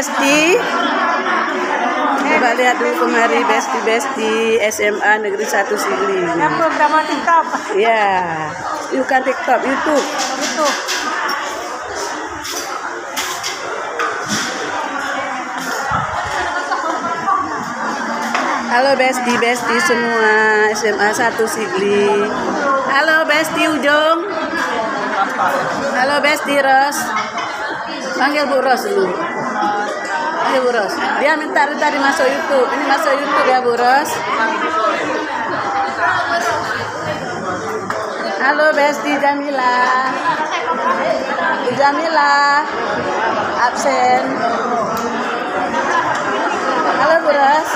Besti. Coba lihat dulu kemari Besti SMA Negeri 1 Sigli. Program TikTok. Ya, bukan TikTok, YouTube. Halo Besti semua SMA 1 Sigli. Halo Besti Ujung. Halo Besti Ros. Panggil Bu Ros dulu. Panggil Bu Ros. Dia minta tadi masuk YouTube. Ini masuk YouTube ya Bu Ros. Halo Besti Jamila. Bu Jamila absen. Halo Bu Ros.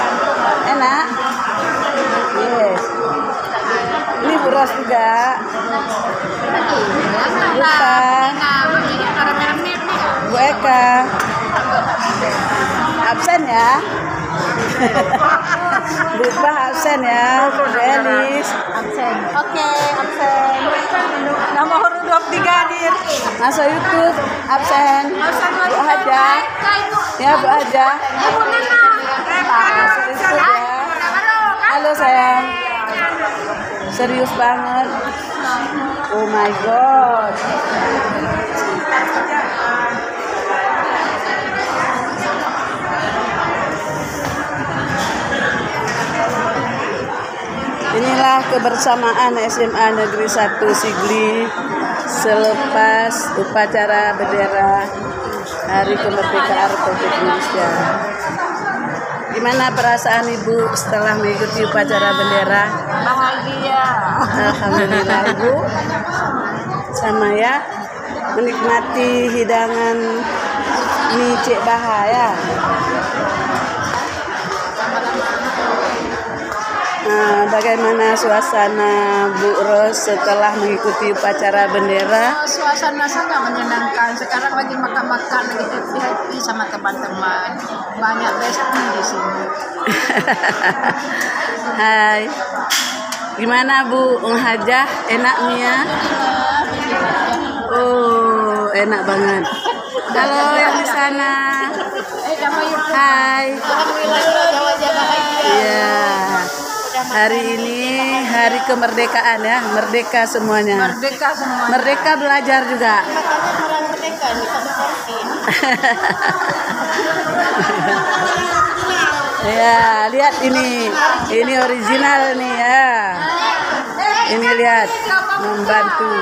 Enak? Yes. Ini Bu Ros juga. Lupa. Bu Eka. Absen ya? Lupa absen ya. Bu Elis. Absen. Oke, absen. Nomor 23 hadir. Masuk YouTube. Absen. Bu Haja. Ya Bu Haja. Masuk YouTube ya. Halo sayang. Serius banget. Oh my god. Inilah kebersamaan SMA Negeri 1 Sigli selepas upacara bendera Hari Kemerdekaan Republik Indonesia. Gimana perasaan Ibu setelah mengikuti upacara bendera? Bahagia. Alhamdulillah Ibu. Sama ya, menikmati hidangan mie Cik Baha ya. Bagaimana suasana Bu Ros setelah mengikuti upacara bendera? Suasana sangat menyenangkan. Sekarang lagi makan-makan, lagi happy sama teman-teman. Banyak besti di sini. Hai. Gimana Bu Hajah? Enak mie? Oh, enak banget. Halo yang di sana. Hai. Iya. Hari ini hari kemerdekaan ya, merdeka semuanya. Merdeka semua. Merdeka belajar juga. Merdeka Ya, lihat ini original nih ya. Ini lihat, membantu.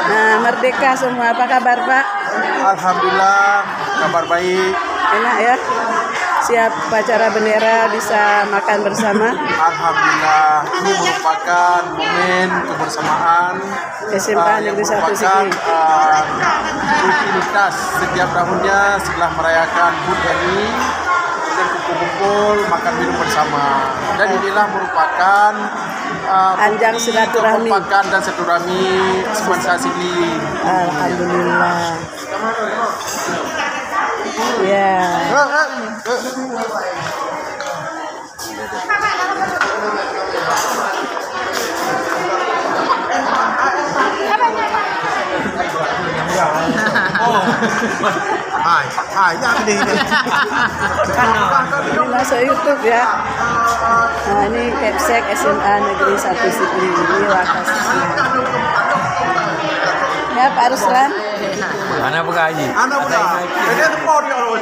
Nah, merdeka semua. Apa kabar Pak? Alhamdulillah, kabar baik. Enak ya? Siap upacara bendera, bisa makan bersama. Alhamdulillah, ini merupakan momen kebersamaan SMA yang Negeri 1 merupakan Sigli. rutinitas setiap tahunnya setelah merayakan HUT RI dan kumpul-kumpul makan minum bersama. Dan inilah merupakan Anjang bukti silaturahmi. kekompakan dan silaturahmi Semansa Sigli. Alhamdulillah. Ya. Ini masuk YouTube ya. Nah, ini Kepsek SMA Negeri 1 Sigli. Ini lokasinya. Ya Pak Ruslan. Anak bergaji. Anak muda. Ini tempur ya loh.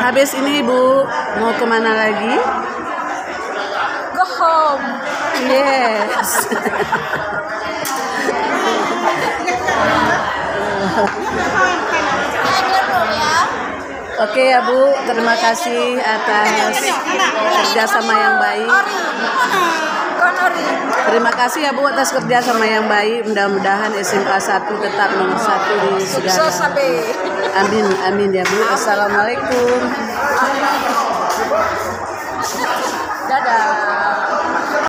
Habis ini Ibu mau kemana lagi? Go home. Yes. Oke ya Bu, terima kasih atas kerjasama yang baik. Terima kasih ya Bu atas kerjasama yang baik. Mudah-mudahan SMA 1 tetap nomor 1 di segala. Amin, amin ya Bu. Assalamualaikum.